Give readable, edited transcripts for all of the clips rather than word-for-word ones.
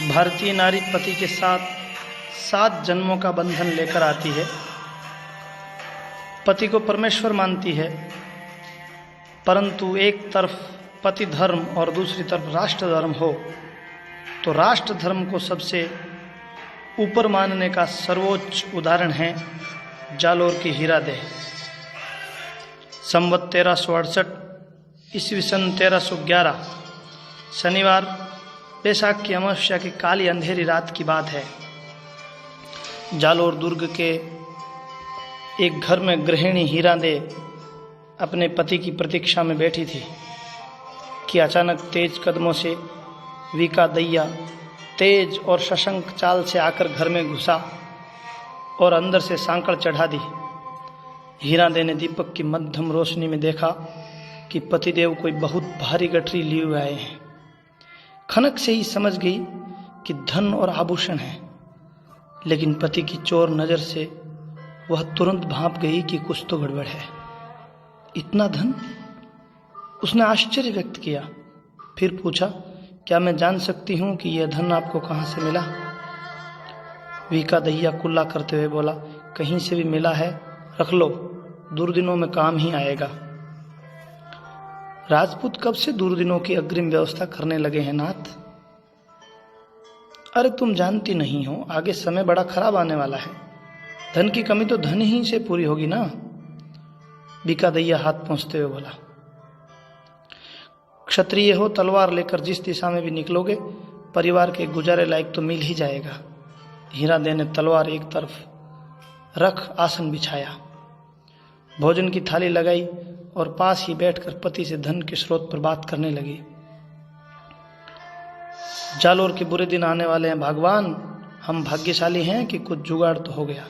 भारतीय नारी पति के साथ 7 जन्मों का बंधन लेकर आती है। पति को परमेश्वर मानती है, परंतु एक तरफ पति धर्म और दूसरी तरफ राष्ट्र धर्म हो तो राष्ट्र धर्म को सबसे ऊपर मानने का सर्वोच्च उदाहरण है जालोर की हीरादेह। संवत 1368 ईस्वी सन 1311 शनिवार बैसाख की अमावस्या की काली अंधेरी रात की बात है। जालोर दुर्ग के एक घर में गृहिणी हीरादेह अपने पति की प्रतीक्षा में बैठी थी कि अचानक तेज कदमों से वीका दैया तेज और सशंक चाल से आकर घर में घुसा और अंदर से सांकड़ चढ़ा दी। हीरादेह ने दीपक की मध्यम रोशनी में देखा कि पतिदेव कोई बहुत भारी गठरी लिए हुए आए हैं। खनक से ही समझ गई कि धन और आभूषण है, लेकिन पति की चोर नजर से वह तुरंत भांप गई कि कुछ तो गड़बड़ है। इतना धन? उसने आश्चर्य व्यक्त किया। फिर पूछा, क्या मैं जान सकती हूं कि यह धन आपको कहां से मिला? वीका दैया कुल्ला करते हुए बोला, कहीं से भी मिला है, रख लो, दुर्दिनों में काम ही आएगा। राजपूत कब से दुर्दिनों की अग्रिम व्यवस्था करने लगे हैं नाथ? अरे तुम जानती नहीं हो, आगे समय बड़ा खराब आने वाला है। धन की कमी तो धन ही से पूरी होगी ना। बीका दैया हाथ पहुंचते हुए बोला, क्षत्रिय हो, तलवार लेकर जिस दिशा में भी निकलोगे परिवार के गुजारे लायक तो मिल ही जाएगा। हीरादेह ने तलवार एक तरफ रख आसन बिछाया, भोजन की थाली लगाई और पास ही बैठकर पति से धन के स्रोत पर बात करने लगी। जालोर के बुरे दिन आने वाले हैं भगवान, हम भाग्यशाली हैं कि कुछ जुगाड़ तो हो गया,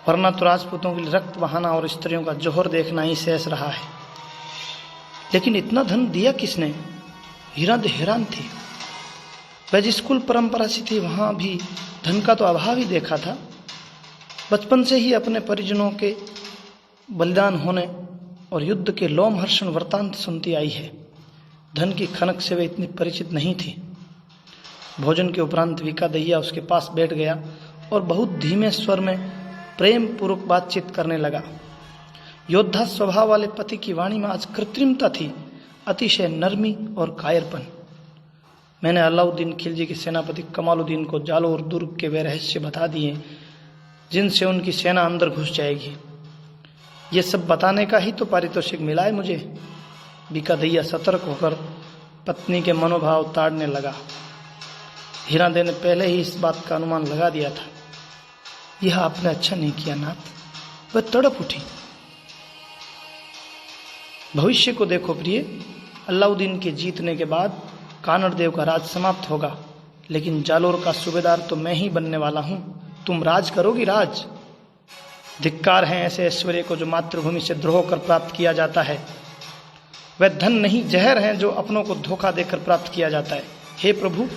वरना तो राजपूतों के लिए रक्त बहाना और स्त्रियों का जोहर देखना ही शेष रहा है। लेकिन इतना धन दिया किसने? हीरादेह हैरान थी। वह जिस कुल परंपरा से थी वहां भी धन का तो अभाव ही देखा था। बचपन से ही अपने परिजनों के बलिदान होने और युद्ध के लोमहर्षण वृत्तांत सुनती आई है। धन की खनक से वे इतनी परिचित नहीं थी। भोजन के उपरांत वीका दैया उसके पास बैठ गया और बहुत धीमे स्वर में प्रेम पूर्वक बातचीत करने लगा। योद्धा स्वभाव वाले पति की वाणी में आज कृत्रिमता थी, अतिशय नरमी और कायरपन। मैंने अलाउद्दीन खिलजी के सेनापति कमालुद्दीन को जालोर दुर्ग के वे रहस्य बता दिए जिनसे उनकी सेना अंदर घुस जाएगी। ये सब बताने का ही तो पारितोषिक मिला है मुझे। बीका दैया सतर्क होकर पत्नी के मनोभाव ताड़ने लगा। हीरादेह ने पहले ही इस बात का अनुमान लगा दिया था। यह आपने अच्छा नहीं किया नाथ। वह तड़प उठी। भविष्य को देखो प्रिय, अलाउद्दीन के जीतने के बाद कानड़देव का राज समाप्त होगा, लेकिन जालोर का सूबेदार तो मैं ही बनने वाला हूं। तुम राज करोगी राज। धिक्कार है ऐसे ऐश्वर्य को जो मातृभूमि से द्रोह कर प्राप्त किया जाता है। वह धन नहीं, जहर है जो अपनों को धोखा देकर प्राप्त किया जाता है। हे प्रभु,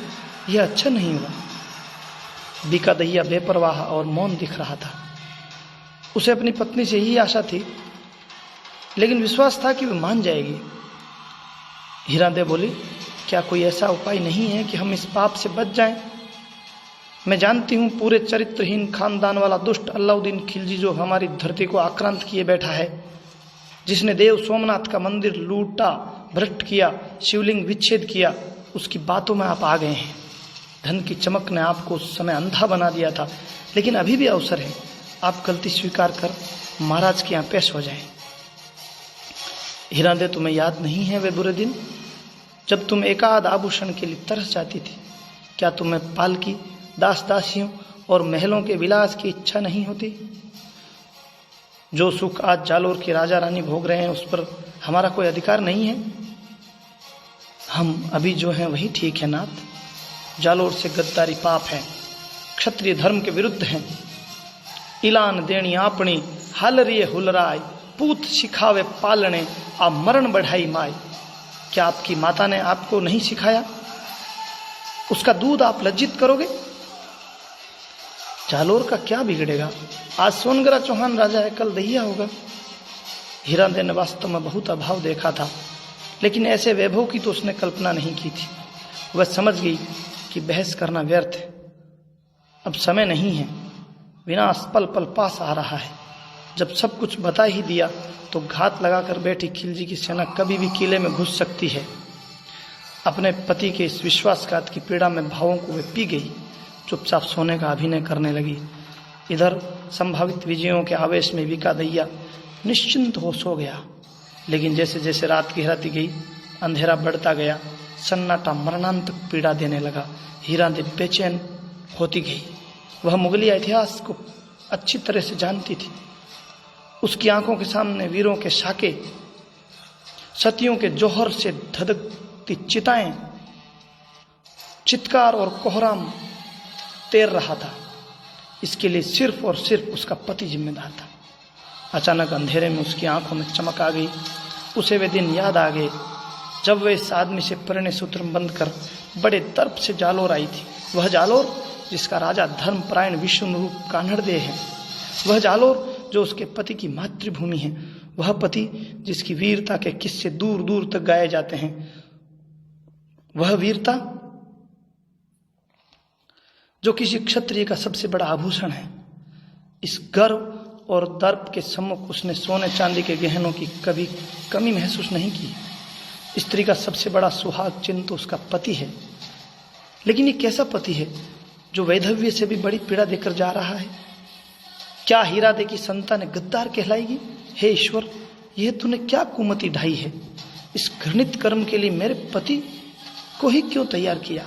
यह अच्छा नहीं हुआ। बीका दैया बेपरवाह और मौन दिख रहा था। उसे अपनी पत्नी से यही आशा थी, लेकिन विश्वास था कि वह मान जाएगी। हीरादेह बोली, क्या कोई ऐसा उपाय नहीं है कि हम इस पाप से बच जाएं? मैं जानती हूं पूरे चरित्रहीन खानदान वाला दुष्ट अलाउद्दीन खिलजी जो हमारी धरती को आक्रांत किए बैठा है, जिसने देव सोमनाथ का मंदिर लूटा, भ्रष्ट किया, शिवलिंग विच्छेद किया, उसकी बातों में आप आ गए हैं। धन की चमक ने आपको उस समय अंधा बना दिया था, लेकिन अभी भी अवसर है। आप गलती स्वीकार कर महाराज के यहाँ पेश हो जाएं। हीरादेह, तुम्हें याद नहीं है वे बुरे दिन जब तुम एकाध आभूषण के लिए तरस जाती थी? क्या तुम्हें पालकी, दास दासियों और महलों के विलास की इच्छा नहीं होती? जो सुख आज जालोर के राजा रानी भोग रहे हैं उस पर हमारा कोई अधिकार नहीं है। हम अभी जो हैं वही ठीक है नाथ। जालोर से गद्दारी पाप है, क्षत्रिय धर्म के विरुद्ध है। इलान देणी आपणी हालरिये हुलराय, पूत सिखावे पालने आ मरण बढ़ाई माई। क्या आपकी माता ने आपको नहीं सिखाया? उसका दूध आप लज्जित करोगे? जालोर का क्या बिगड़ेगा? आज सोनगरा चौहान राजा है, कल दैया होगा। हीरादेह ने वास्तव में बहुत अभाव देखा था, लेकिन ऐसे वैभव की तो उसने कल्पना नहीं की थी। वह समझ गई इसकी बहस करना व्यर्थ है। अब समय नहीं है, विनाश पल पल पास आ रहा है। जब सब कुछ बता ही दिया तो घात लगाकर बैठी खिलजी की सेना कभी भी किले में घुस सकती है। अपने पति के इस विश्वासघात की पीड़ा में भावों को वे पी गई, चुपचाप सोने का अभिनय करने लगी। इधर संभावित विजयों के आवेश में विकादैया निश्चिंत हो सो गया। लेकिन जैसे जैसे रात गहराती गई, अंधेरा बढ़ता गया, सन्नाटा मरणांतक पीड़ा देने लगा। हीरादेवी बेचैन होती गई। वह मुगलिया इतिहास को अच्छी तरह से जानती थी। उसकी आंखों के सामने वीरों के साके, सतियों के जौहर से धधकती चिताएं, चित्कार और कोहराम तैर रहा था। इसके लिए सिर्फ और सिर्फ उसका पति जिम्मेदार था। अचानक अंधेरे में उसकी आंखों में चमक आ गई। उसे वे दिन याद आ गए जब वह इस आदमी से परिणय सूत्र बंद कर बड़े दर्प से जालोर आई थी। वह जालोर जिसका राजा धर्मपरायण विष्णु रूप कान्हड़देव है। वह जालोर जो उसके पति की मातृभूमि है। वह पति जिसकी वीरता के किस्से दूर दूर तक गाए जाते हैं। वह वीरता जो किसी क्षत्रिय का सबसे बड़ा आभूषण है। इस गर्व और दर्प के सम्मुख उसने सोने चांदी के गहनों की कभी कमी महसूस नहीं की। स्त्री का सबसे बड़ा सुहाग चिन्ह तो उसका पति है। लेकिन ये कैसा पति है जो वैधव्य से भी बड़ी पीड़ा देकर जा रहा है? क्या हीरादेवी की संतान गद्दार कहलाएगी? हे ईश्वर, यह तूने क्या कुमति ढाई है? इस घृणित कर्म के लिए मेरे पति को ही क्यों तैयार किया?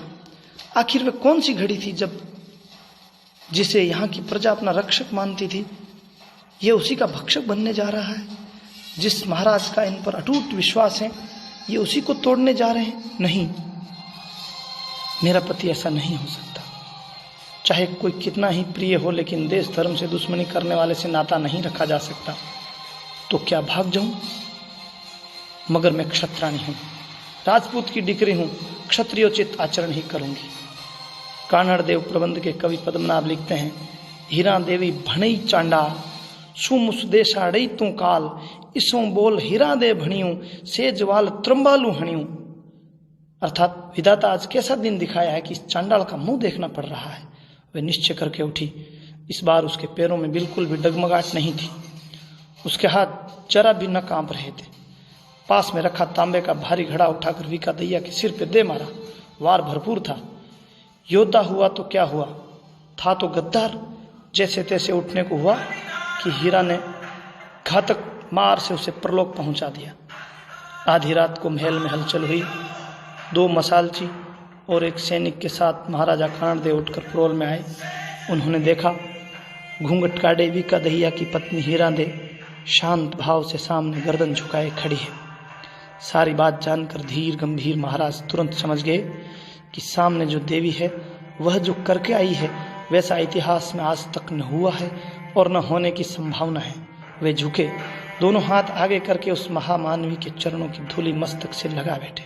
आखिर वह कौन सी घड़ी थी जब जिसे यहाँ की प्रजा अपना रक्षक मानती थी, यह उसी का भक्षक बनने जा रहा है? जिस महाराज का इन पर अटूट विश्वास है, ये उसी को तोड़ने जा रहे हैं? नहीं, मेरा पति ऐसा नहीं हो सकता। चाहे कोई कितना ही प्रिय हो, लेकिन देश धर्म से दुश्मनी करने वाले से नाता नहीं रखा जा सकता। तो क्या भाग जाऊं? मगर मैं क्षत्राणी हूं, राजपूत की डिकरी हूं, क्षत्रियोचित आचरण ही करूंगी। कान्हड़देव प्रबंध के कवि पद्मनाभ लिखते हैं, हीरा देवी भणई चांडाल, सुमुस देशाड़ई तू काल, इसों बोल हीरा दे भणियों, सेजवाल त्रंबालू हणियों। अर्थात विधाता आज कैसा दिन दिखाया है कि इस चांडाल का मुंह देखना पड़ रहा है। वे निश्चय करके उठी। इस बार उसके पैरों में बिल्कुल भी डगमगाहट नहीं थी। उसके हाथ जरा भी न कांप रहे थे। पास में रखा तांबे का भारी घड़ा उठाकर विकादैया के सिर पे दे मारा। वार भरपूर था। योद्धा हुआ तो क्या हुआ, था तो गद्दार। जैसे तैसे उठने को हुआ कि हीरा ने घातक मार से उसे परलोक पहुंचा दिया। आधी रात को महल में हलचल हुई। 2 मसालची और एक सैनिक के साथ महाराजा कान्हड़देव उठकर प्रोल में आए। उन्होंने देखा घूंघट काटे विकादैया की पत्नी हीरादेवी शांत भाव से सामने गर्दन झुकाए खड़ी है। सारी बात जानकर धीर गंभीर महाराज तुरंत समझ गए कि सामने जो देवी है वह जो करके आई है वैसा इतिहास में आज तक न हुआ है और न होने की संभावना है। वे झुके, दोनों हाथ आगे करके उस महामानवी के चरणों की धूली मस्तक से लगा बैठे।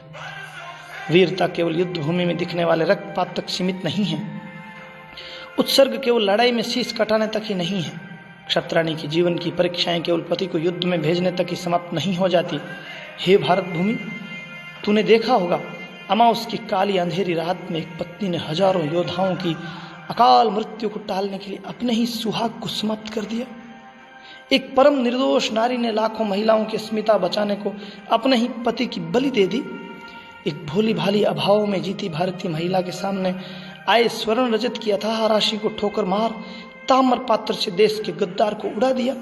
वीरता केवल युद्ध भूमि में दिखने वाले रक्तपात तक सीमित नहीं है। उत्सर्ग केवल लड़ाई में शीश कटाने तक ही नहीं है। क्षत्राणी की जीवन की परीक्षाएं केवल पति को युद्ध में भेजने तक ही समाप्त नहीं हो जाती। हे भारत भूमि, तूने देखा होगा अमावस की काली अंधेरी रात में एक पत्नी ने हजारों योद्धाओं की अकाल मृत्यु को टालने के लिए अपने ही सुहाग को समाप्त कर दिया। एक परम निर्दोष नारी ने लाखों महिलाओं की अस्मिता बचाने को अपने ही पति की बलि दे दी। एक भोली भाली अभाव में जीती भारतीय महिला के सामने आए स्वर्ण रजत की अथाह राशि को ठोकर मार ताम्र पात्र से देश के गद्दार को उड़ा दिया।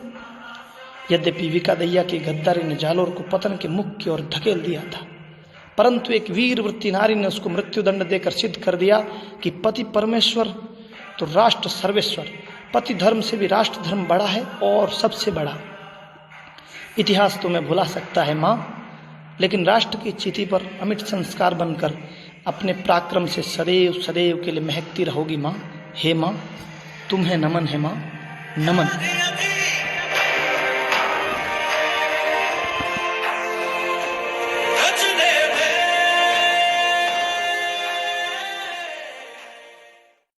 यद्यपि विकादैया की गद्दारी ने जालोर को पतन के मुख की ओर धकेल दिया था, परंतु एक वीर वृत्ति नारी ने उसको मृत्युदंड देकर सिद्ध कर दिया कि पति परमेश्वर तो राष्ट्र सर्वेश्वर। पति धर्म से भी राष्ट्र धर्म बड़ा है और सबसे बड़ा। इतिहास तो मैं भुला सकता है माँ, लेकिन राष्ट्र की चिति पर अमिट संस्कार बनकर अपने पराक्रम से सदैव सदैव के लिए महकती रहोगी माँ। हे माँ, तुम्हें नमन है माँ, नमन।